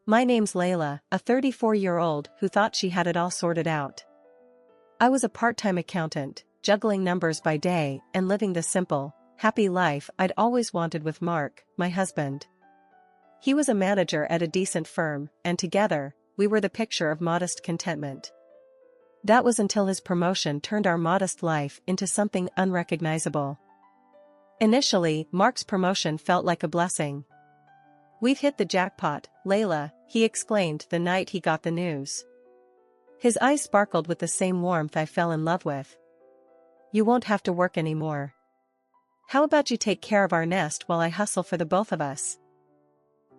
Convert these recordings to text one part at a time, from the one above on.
My name's Layla, a 34-year-old who thought she had it all sorted out. I was a part-time accountant, juggling numbers by day and living the simple, happy life I'd always wanted with Mark, my husband. He was a manager at a decent firm, and together, we were the picture of modest contentment. That was until his promotion turned our modest life into something unrecognizable. Initially, Mark's promotion felt like a blessing. "We've hit the jackpot, Layla," he exclaimed the night he got the news. His eyes sparkled with the same warmth I fell in love with. "You won't have to work anymore. How about you take care of our nest while I hustle for the both of us?"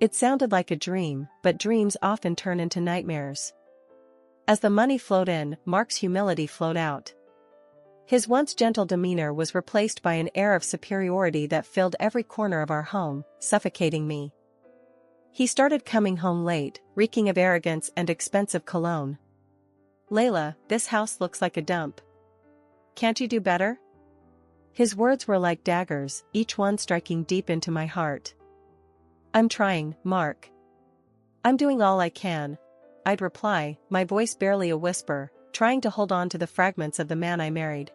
It sounded like a dream, but dreams often turn into nightmares. As the money flowed in, Mark's humility flowed out. His once gentle demeanor was replaced by an air of superiority that filled every corner of our home, suffocating me. He started coming home late, reeking of arrogance and expensive cologne. "Layla, this house looks like a dump. Can't you do better?" His words were like daggers, each one striking deep into my heart. "I'm trying, Mark. I'm doing all I can," I'd reply, my voice barely a whisper, trying to hold on to the fragments of the man I married.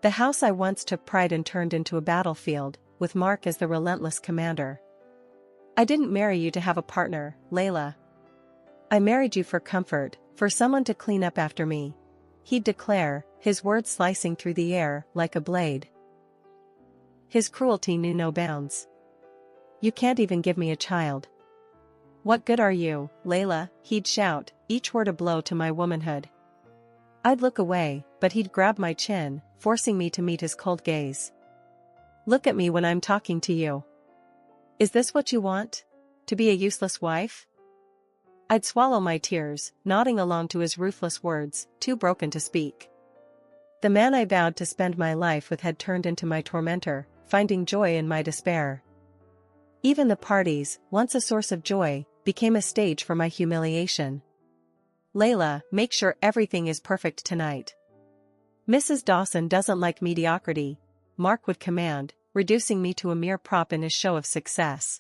The house I once took pride in turned into a battlefield, with Mark as the relentless commander. "I didn't marry you to have a partner, Layla. I married you for comfort, for someone to clean up after me," he'd declare, his words slicing through the air like a blade. His cruelty knew no bounds. "You can't even give me a child. What good are you, Layla?" he'd shout, each word a blow to my womanhood. I'd look away, but he'd grab my chin, forcing me to meet his cold gaze. "Look at me when I'm talking to you. Is this what you want? To be a useless wife?" I'd swallow my tears, nodding along to his ruthless words, too broken to speak. The man I vowed to spend my life with had turned into my tormentor, finding joy in my despair. Even the parties, once a source of joy, became a stage for my humiliation. "Layla, make sure everything is perfect tonight. Mrs. Dawson doesn't like mediocrity," Mark would command, reducing me to a mere prop in his show of success.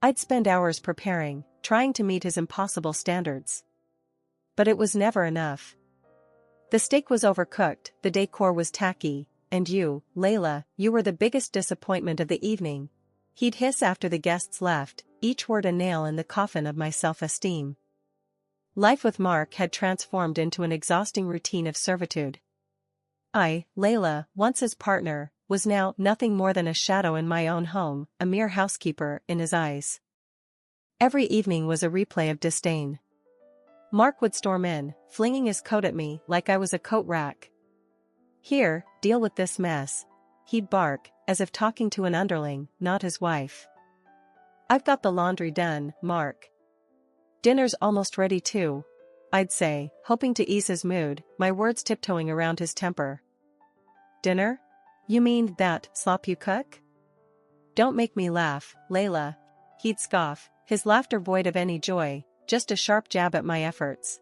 I'd spend hours preparing, trying to meet his impossible standards. But it was never enough. The steak was overcooked, the decor was tacky, and you, Layla, you were the biggest disappointment of the evening, he'd hiss after the guests left, each word a nail in the coffin of my self-esteem. Life with Mark had transformed into an exhausting routine of servitude. I, Layla, once his partner, was now nothing more than a shadow in my own home, a mere housekeeper in his eyes. Every evening was a replay of disdain. Mark would storm in, flinging his coat at me like I was a coat rack. "Here, deal with this mess," he'd bark, as if talking to an underling, not his wife. "I've got the laundry done, Mark. Dinner's almost ready too," I'd say, hoping to ease his mood, my words tiptoeing around his temper. "Dinner? You mean that slop you cook?" "Don't make me laugh, Layla," he'd scoff, his laughter void of any joy, just a sharp jab at my efforts.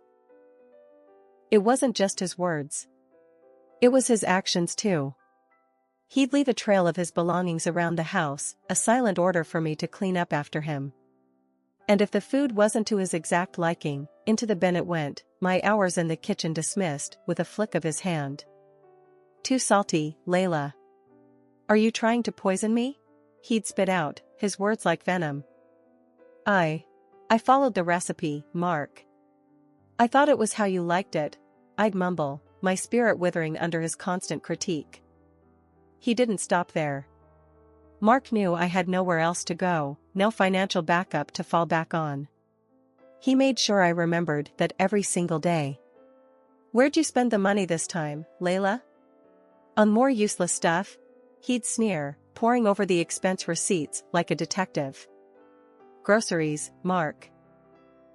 It wasn't just his words. It was his actions too. He'd leave a trail of his belongings around the house, a silent order for me to clean up after him. And if the food wasn't to his exact liking, into the bin it went, my hours in the kitchen dismissed with a flick of his hand. "Too salty, Layla. Are you trying to poison me?" he'd spit out, his words like venom. I followed the recipe, Mark. "I thought it was how you liked it," I'd mumble, my spirit withering under his constant critique. He didn't stop there. Mark knew I had nowhere else to go, no financial backup to fall back on. He made sure I remembered that every single day. "Where'd you spend the money this time, Layla?" "On more useless stuff?" he'd sneer, poring over the expense receipts like a detective. "Groceries, Mark.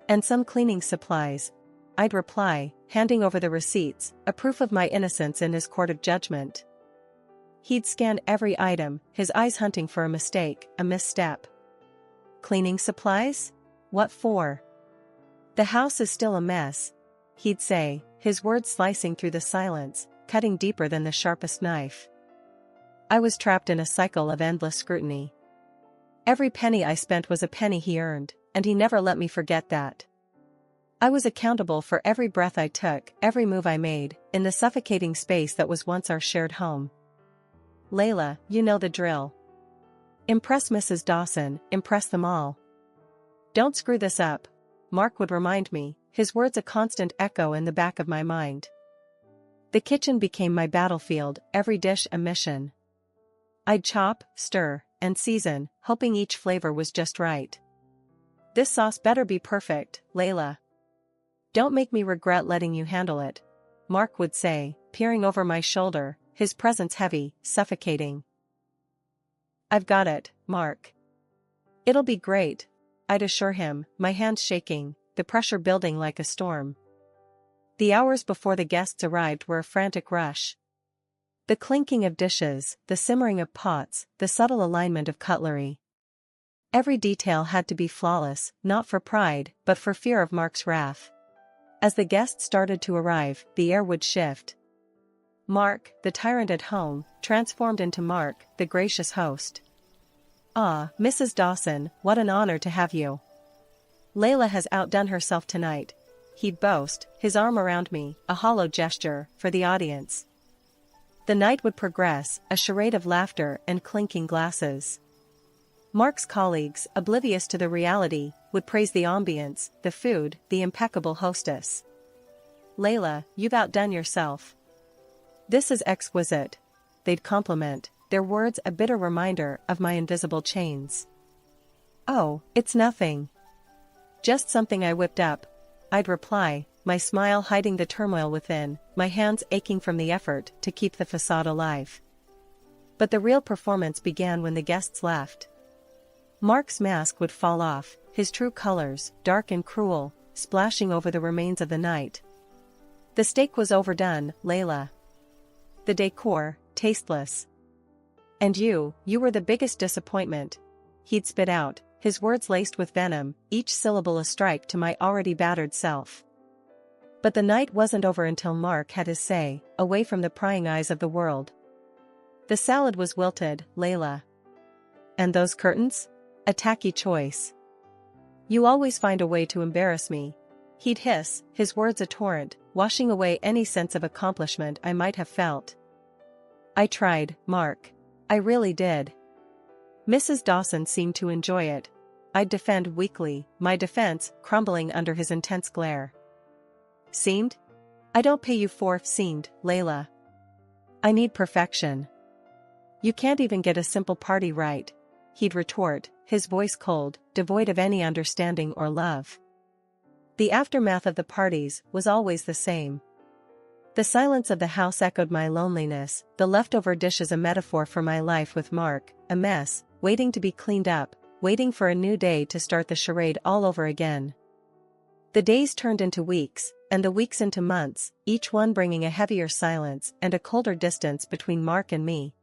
And some cleaning supplies," I'd reply, handing over the receipts, a proof of my innocence in his court of judgment. He'd scan every item, his eyes hunting for a mistake, a misstep. "Cleaning supplies? What for?" "The house is still a mess," he'd say, his words slicing through the silence, cutting deeper than the sharpest knife. I was trapped in a cycle of endless scrutiny. Every penny I spent was a penny he earned, and he never let me forget that. I was accountable for every breath I took, every move I made, in the suffocating space that was once our shared home. Layla, you know the drill. Impress Mrs. Dawson, impress them all. Don't screw this up, Mark would remind me, his words a constant echo in the back of my mind. The kitchen became my battlefield, every dish a mission. I'd chop, stir, and season, hoping each flavor was just right. This sauce better be perfect, Layla. Don't make me regret letting you handle it, Mark would say, peering over my shoulder, his presence heavy, suffocating. I've got it, Mark. It'll be great, I'd assure him, my hands shaking, the pressure building like a storm. The hours before the guests arrived were a frantic rush. The clinking of dishes, the simmering of pots, the subtle alignment of cutlery. Every detail had to be flawless, not for pride, but for fear of Mark's wrath. As the guests started to arrive, the air would shift. Mark, the tyrant at home, transformed into Mark, the gracious host. Ah, Mrs. Dawson, what an honor to have you. Layla has outdone herself tonight, he'd boast, his arm around me, a hollow gesture, for the audience. The night would progress, a charade of laughter and clinking glasses. Mark's colleagues, oblivious to the reality, would praise the ambience, the food, the impeccable hostess. Layla, you've outdone yourself. This is exquisite, they'd compliment, their words a bitter reminder of my invisible chains. Oh, it's nothing. Just something I whipped up, I'd reply, my smile hiding the turmoil within, my hands aching from the effort to keep the facade alive. But the real performance began when the guests left. Mark's mask would fall off, his true colors, dark and cruel, splashing over the remains of the night. The steak was overdone, Layla. The decor, tasteless. And you were the biggest disappointment, he'd spit out, his words laced with venom, each syllable a strike to my already battered self. But the night wasn't over until Mark had his say, away from the prying eyes of the world. The salad was wilted, Layla. And those curtains? A tacky choice. You always find a way to embarrass me, he'd hiss, his words a torrent, washing away any sense of accomplishment I might have felt. I tried, Mark. I really did. Mrs. Dawson seemed to enjoy it. I'd defend weakly, my defense crumbling under his intense glare. Seemed? I don't pay you for seemed, Layla. I need perfection. You can't even get a simple party right, he'd retort, his voice cold, devoid of any understanding or love. The aftermath of the parties was always the same. The silence of the house echoed my loneliness, the leftover dishes a metaphor for my life with Mark, a mess, waiting to be cleaned up, waiting for a new day to start the charade all over again. The days turned into weeks, and the weeks into months, each one bringing a heavier silence and a colder distance between Mark and me.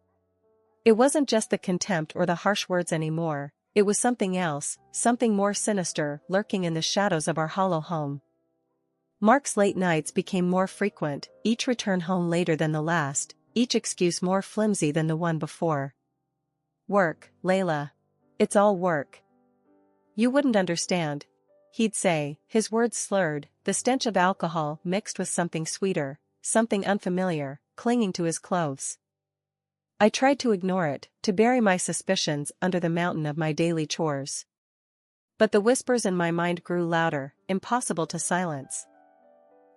It wasn't just the contempt or the harsh words anymore, it was something else, something more sinister, lurking in the shadows of our hollow home. Mark's late nights became more frequent, each return home later than the last, each excuse more flimsy than the one before. Work, Layla. It's all work. You wouldn't understand, he'd say, his words slurred, the stench of alcohol mixed with something sweeter, something unfamiliar, clinging to his clothes. I tried to ignore it, to bury my suspicions under the mountain of my daily chores. But the whispers in my mind grew louder, impossible to silence.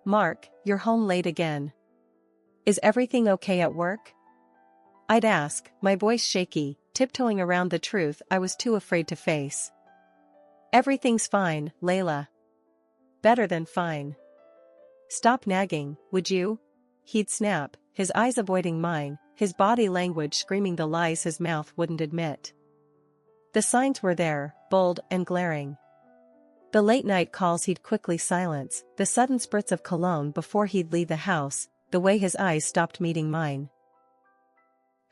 Mark, you're home late again. Is everything okay at work? I'd ask, my voice shaky, tiptoeing around the truth I was too afraid to face. Everything's fine, Layla. Better than fine. Stop nagging, would you? He'd snap, his eyes avoiding mine, his body language screaming the lies his mouth wouldn't admit. The signs were there, bold and glaring. The late-night calls he'd quickly silence, the sudden spritz of cologne before he'd leave the house, the way his eyes stopped meeting mine.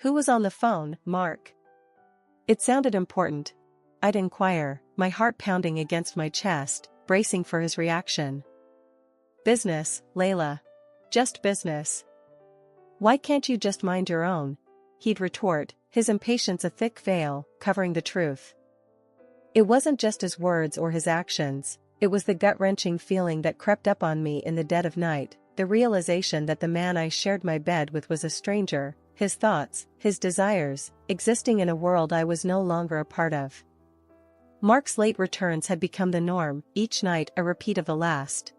Who was on the phone, Mark? It sounded important. I'd inquire, my heart pounding against my chest, bracing for his reaction. Business, Layla. Just business. Why can't you just mind your own? He'd retort, his impatience a thick veil, covering the truth. It wasn't just his words or his actions, it was the gut-wrenching feeling that crept up on me in the dead of night, the realization that the man I shared my bed with was a stranger, his thoughts, his desires, existing in a world I was no longer a part of. Mark's late returns had become the norm, each night a repeat of the last.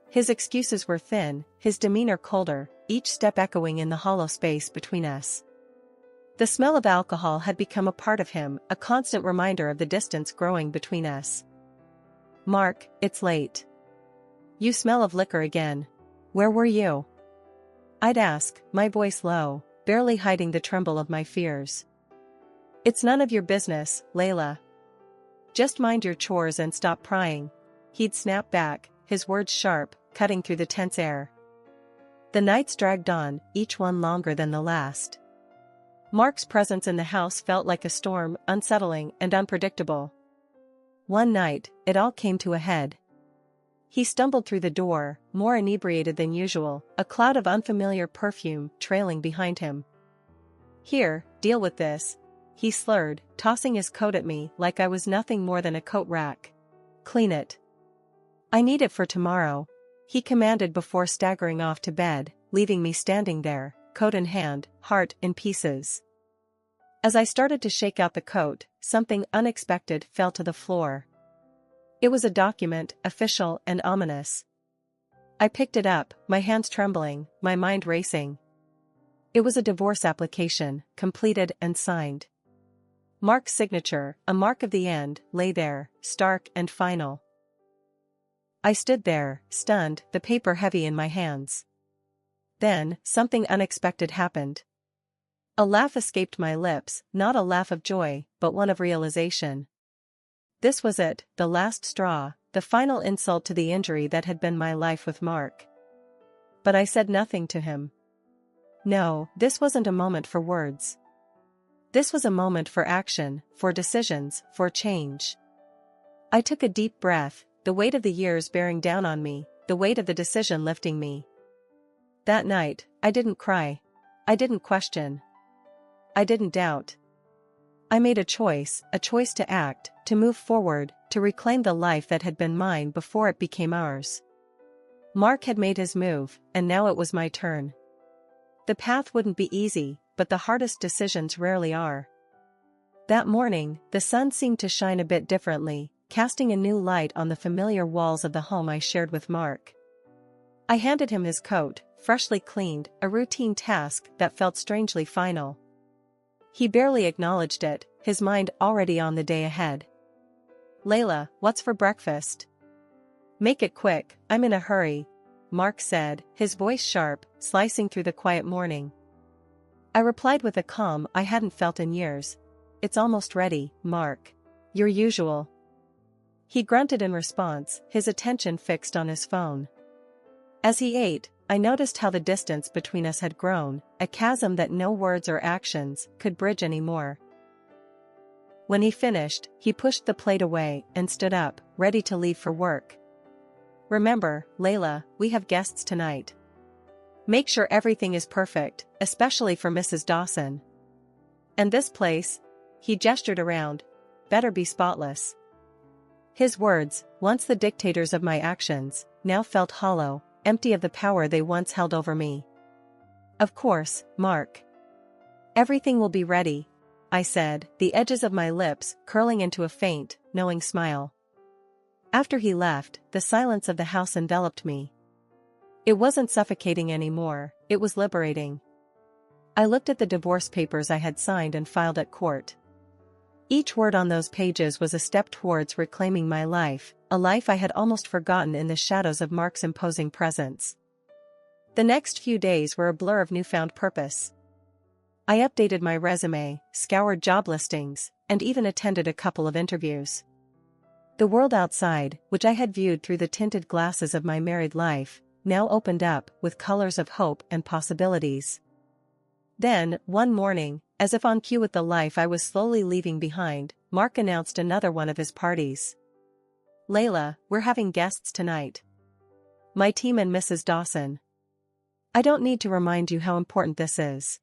His excuses were thin, his demeanor colder, each step echoing in the hollow space between us. The smell of alcohol had become a part of him, a constant reminder of the distance growing between us. "Mark, it's late. You smell of liquor again. Where were you?" I'd ask, my voice low, barely hiding the tremble of my fears. "It's none of your business, Layla. Just mind your chores and stop prying," he'd snap back, his words sharp, cutting through the tense air. The nights dragged on, each one longer than the last. Mark's presence in the house felt like a storm, unsettling and unpredictable. One night, it all came to a head. He stumbled through the door, more inebriated than usual, a cloud of unfamiliar perfume trailing behind him. "Here, deal with this," he slurred, tossing his coat at me like I was nothing more than a coat rack. "Clean it. I need it for tomorrow," he commanded before staggering off to bed, leaving me standing there, coat in hand, heart in pieces. As I started to shake out the coat, something unexpected fell to the floor. It was a document, official and ominous. I picked it up, my hands trembling, my mind racing. It was a divorce application, completed and signed. Mark's signature, a mark of the end, lay there, stark and final. I stood there, stunned, the paper heavy in my hands. Then, something unexpected happened. A laugh escaped my lips, not a laugh of joy, but one of realization. This was it, the last straw, the final insult to the injury that had been my life with Mark. But I said nothing to him. No, this wasn't a moment for words. This was a moment for action, for decisions, for change. I took a deep breath, the weight of the years bearing down on me, the weight of the decision lifting me. That night, I didn't cry. I didn't question. I didn't doubt. I made a choice to act, to move forward, to reclaim the life that had been mine before it became ours. Mark had made his move, and now it was my turn. The path wouldn't be easy, but the hardest decisions rarely are. That morning, the sun seemed to shine a bit differently, casting a new light on the familiar walls of the home I shared with Mark. I handed him his coat, freshly cleaned, a routine task that felt strangely final. He barely acknowledged it, his mind already on the day ahead. "Layla, what's for breakfast?" "Make it quick, I'm in a hurry," Mark said, his voice sharp, slicing through the quiet morning. I replied with a calm I hadn't felt in years. "It's almost ready, Mark. Your usual." He grunted in response, his attention fixed on his phone. As he ate, I noticed how the distance between us had grown, a chasm that no words or actions could bridge anymore. When he finished, he pushed the plate away and stood up, ready to leave for work. "Remember, Layla, we have guests tonight. Make sure everything is perfect, especially for Mrs. Dawson. And this place," he gestured around, "better be spotless." His words, once the dictators of my actions, now felt hollow, empty of the power they once held over me. "Of course, Mark. Everything will be ready," I said, the edges of my lips curling into a faint, knowing smile. After he left, the silence of the house enveloped me. It wasn't suffocating anymore, it was liberating. I looked at the divorce papers I had signed and filed at court. Each word on those pages was a step towards reclaiming my life, a life I had almost forgotten in the shadows of Mark's imposing presence. The next few days were a blur of newfound purpose. I updated my resume, scoured job listings, and even attended a couple of interviews. The world outside, which I had viewed through the tinted glasses of my married life, now opened up with colors of hope and possibilities. Then, one morning, as if on cue with the life I was slowly leaving behind, Mark announced another one of his parties. "Layla, we're having guests tonight. My team and Mrs. Dawson. I don't need to remind you how important this is.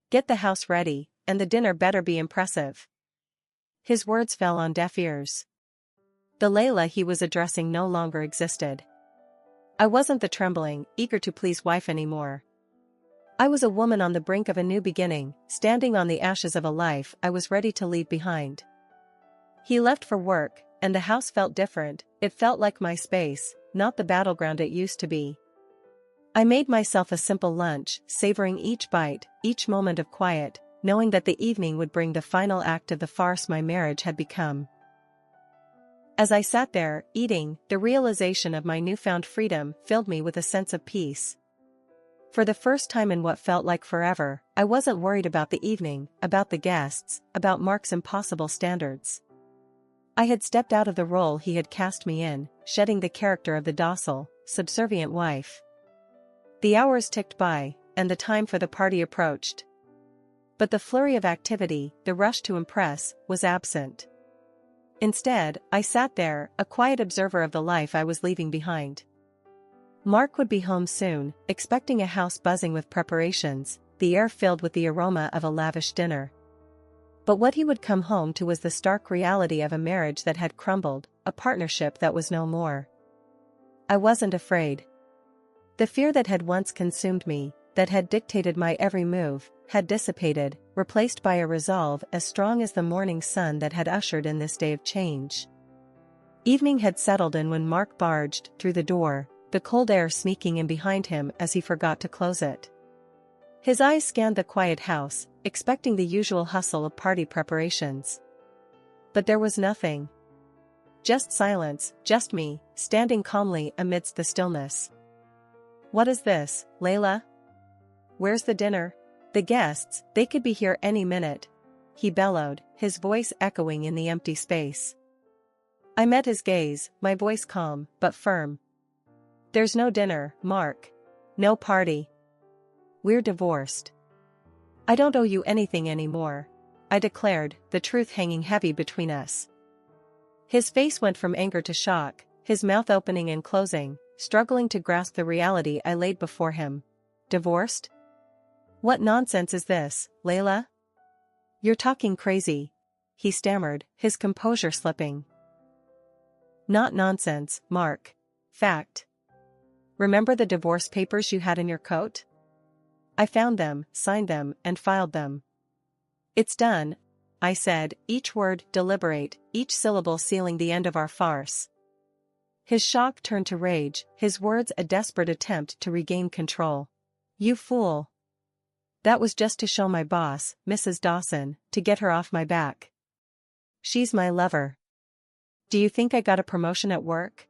Get the house ready, and the dinner better be impressive." His words fell on deaf ears. The Layla he was addressing no longer existed. I wasn't the trembling, eager to please wife anymore. I was a woman on the brink of a new beginning, standing on the ashes of a life I was ready to leave behind. He left for work, and the house felt different. It felt like my space, not the battleground it used to be. I made myself a simple lunch, savoring each bite, each moment of quiet, knowing that the evening would bring the final act of the farce my marriage had become. As I sat there, eating, the realization of my newfound freedom filled me with a sense of peace. For the first time in what felt like forever, I wasn't worried about the evening, about the guests, about Mark's impossible standards. I had stepped out of the role he had cast me in, shedding the character of the docile, subservient wife. The hours ticked by, and the time for the party approached. But the flurry of activity, the rush to impress, was absent. Instead, I sat there, a quiet observer of the life I was leaving behind. Mark would be home soon, expecting a house buzzing with preparations, the air filled with the aroma of a lavish dinner. But what he would come home to was the stark reality of a marriage that had crumbled, a partnership that was no more. I wasn't afraid. The fear that had once consumed me, that had dictated my every move, had dissipated, replaced by a resolve as strong as the morning sun that had ushered in this day of change. Evening had settled in when Mark barged through the door, the cold air sneaking in behind him as he forgot to close it. His eyes scanned the quiet house, expecting the usual hustle of party preparations. But there was nothing. Just silence, just me, standing calmly amidst the stillness. "What is this, Layla? Where's the dinner? The guests, they could be here any minute," he bellowed, his voice echoing in the empty space. I met his gaze, my voice calm, but firm. "There's no dinner, Mark. No party. We're divorced. I don't owe you anything anymore," I declared, the truth hanging heavy between us. His face went from anger to shock, his mouth opening and closing, struggling to grasp the reality I laid before him. "Divorced? What nonsense is this, Layla? You're talking crazy," he stammered, his composure slipping. "Not nonsense, Mark. Fact. Remember the divorce papers you had in your coat? I found them, signed them, and filed them. It's done," I said, each word deliberate, each syllable sealing the end of our farce. His shock turned to rage, his words a desperate attempt to regain control. "You fool. That was just to show my boss, Mrs. Dawson, to get her off my back. She's my lover. Do you think I got a promotion at work?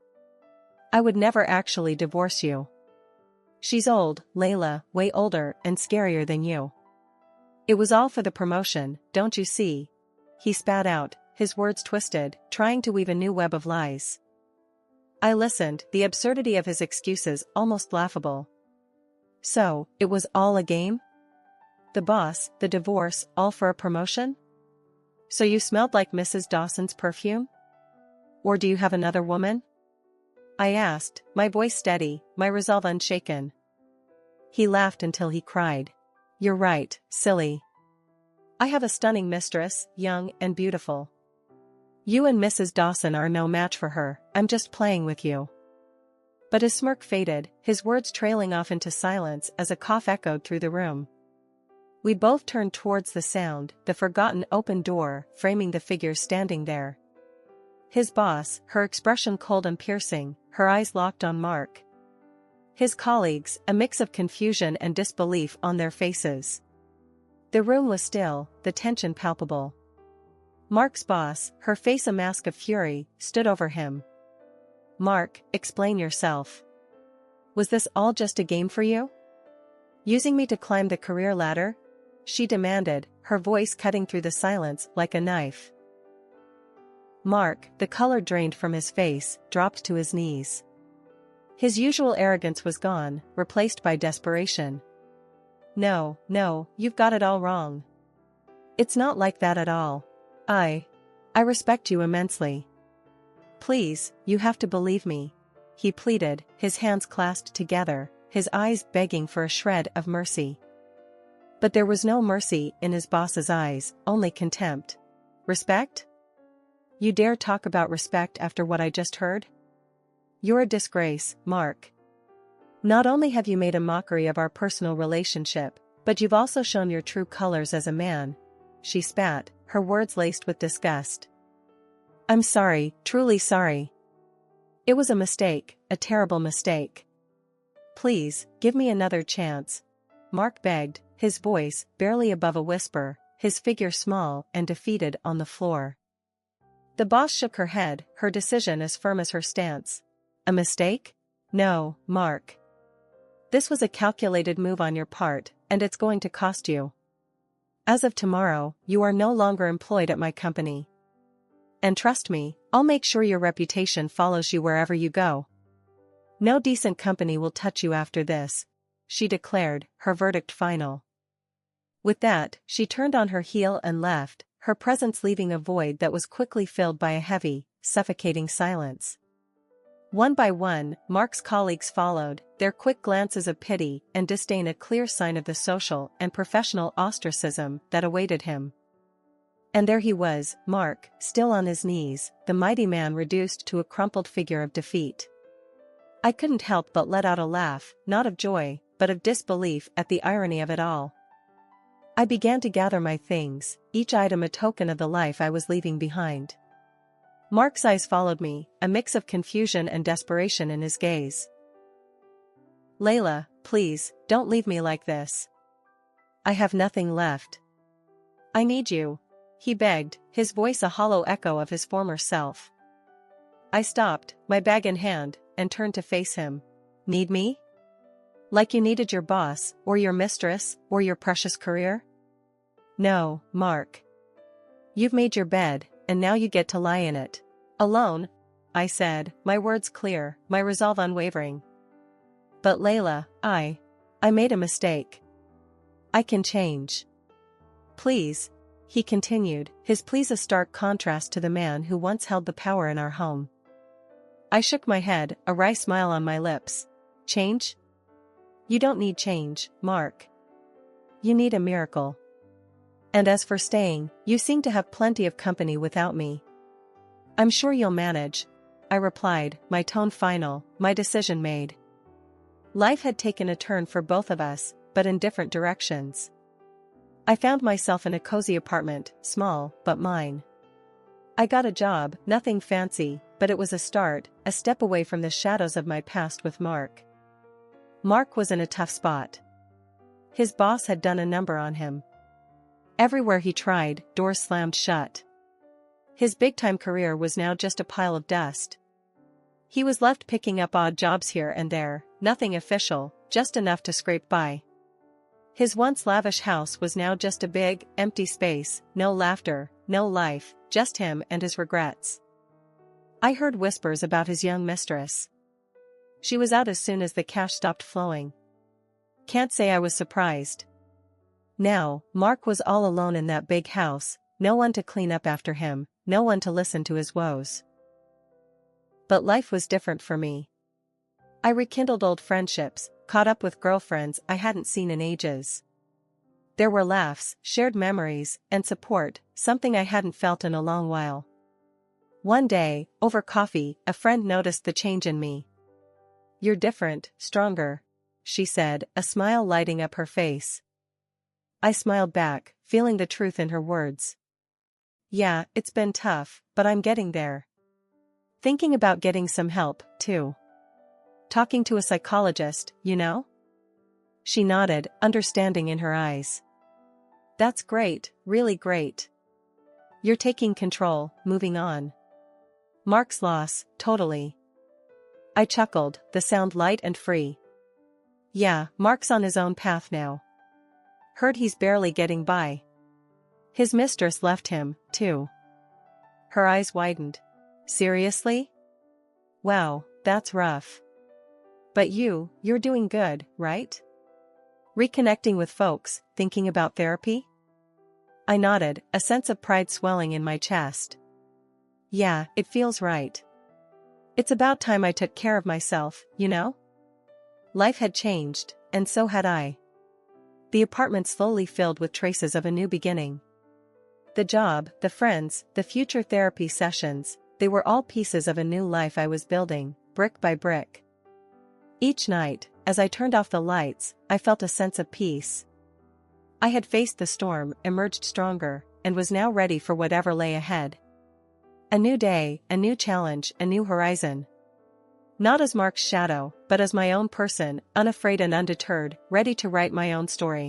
I would never actually divorce you. She's old, Layla, way older and scarier than you. It was all for the promotion, don't you see?" He spat out, his words twisted, trying to weave a new web of lies. I listened, the absurdity of his excuses almost laughable. So, it was all a game? The boss, the divorce, all for a promotion? So you smelled like Mrs. Dawson's perfume? Or do you have another woman? I asked, my voice steady, my resolve unshaken. He laughed until he cried. "You're right, silly. I have a stunning mistress, young and beautiful. You and Mrs. Dawson are no match for her, I'm just playing with you." But his smirk faded, his words trailing off into silence as a cough echoed through the room. We both turned towards the sound, the forgotten open door, framing the figure standing there. His boss, her expression cold and piercing, her eyes locked on Mark. His colleagues, a mix of confusion and disbelief on their faces. The room was still, the tension palpable. Mark's boss, her face a mask of fury, stood over him. "Mark, explain yourself. Was this all just a game for you? Using me to climb the career ladder?" she demanded, her voice cutting through the silence like a knife. Mark, the color drained from his face, dropped to his knees. His usual arrogance was gone, replaced by desperation. No, you've got it all wrong. It's not like that at all. I respect you immensely. Please, you have to believe me," he pleaded, his hands clasped together, his eyes begging for a shred of mercy. But there was no mercy in his boss's eyes, only contempt. "Respect? You dare talk about respect after what I just heard? You're a disgrace, Mark. Not only have you made a mockery of our personal relationship, but you've also shown your true colors as a man. She spat, her words laced with disgust. I'm sorry, truly sorry. It was a mistake, a terrible mistake. Please, give me another chance, Mark begged, his voice barely above a whisper, his figure small and defeated on the floor. The boss shook her head, her decision as firm as her stance. A mistake? No, Mark. This was a calculated move on your part, and it's going to cost you. As of tomorrow, you are no longer employed at my company. And trust me, I'll make sure your reputation follows you wherever you go. No decent company will touch you after this, she declared, her verdict final. With that, she turned on her heel and left, her presence leaving a void that was quickly filled by a heavy, suffocating silence. One by one, Mark's colleagues followed, their quick glances of pity and disdain a clear sign of the social and professional ostracism that awaited him. And there he was, Mark, still on his knees, the mighty man reduced to a crumpled figure of defeat. I couldn't help but let out a laugh, not of joy, but of disbelief at the irony of it all. I began to gather my things, each item a token of the life I was leaving behind. Mark's eyes followed me, a mix of confusion and desperation in his gaze. Layla, please, don't leave me like this. I have nothing left. I need you, he begged, his voice a hollow echo of his former self. I stopped, my bag in hand, and turned to face him. Need me? Like you needed your boss, or your mistress, or your precious career? No, Mark. You've made your bed, and now you get to lie in it. Alone, I said, my words clear, my resolve unwavering. But Layla, I made a mistake. I can change. Please, he continued, his pleas a stark contrast to the man who once held the power in our home. I shook my head, a wry smile on my lips. Change? You don't need change, Mark. You need a miracle. And as for staying, you seem to have plenty of company without me. I'm sure you'll manage, I replied, my tone final, my decision made. Life had taken a turn for both of us, but in different directions. I found myself in a cozy apartment, small, but mine. I got a job, nothing fancy, but it was a start, a step away from the shadows of my past with Mark. Mark was in a tough spot. His boss had done a number on him. Everywhere he tried, doors slammed shut. His big-time career was now just a pile of dust. He was left picking up odd jobs here and there, nothing official, just enough to scrape by. His once lavish house was now just a big, empty space, no laughter, no life, just him and his regrets. I heard whispers about his young mistress. She was out as soon as the cash stopped flowing. Can't say I was surprised. Now, Mark was all alone in that big house, no one to clean up after him, no one to listen to his woes. But life was different for me. I rekindled old friendships, caught up with girlfriends I hadn't seen in ages. There were laughs, shared memories, and support, something I hadn't felt in a long while. One day, over coffee, a friend noticed the change in me. You're different, stronger, she said, a smile lighting up her face. I smiled back, feeling the truth in her words. Yeah, it's been tough, but I'm getting there. Thinking about getting some help, too. Talking to a psychologist, you know? She nodded, understanding in her eyes. That's great, really great. You're taking control, moving on. Mark's loss, totally. I chuckled, the sound light and free. Yeah, Mark's on his own path now. Heard he's barely getting by. His mistress left him, too. Her eyes widened. Seriously? Wow, that's rough. But you're doing good, right? Reconnecting with folks, thinking about therapy? I nodded, a sense of pride swelling in my chest. Yeah, it feels right. It's about time I took care of myself, you know? Life had changed, and so had I. The apartment slowly filled with traces of a new beginning. The job, the friends, the future therapy sessions, they were all pieces of a new life I was building, brick by brick. Each night, as I turned off the lights, I felt a sense of peace. I had faced the storm, emerged stronger, and was now ready for whatever lay ahead. A new day, a new challenge, a new horizon. Not as Mark's shadow, but as my own person, unafraid and undeterred, ready to write my own story.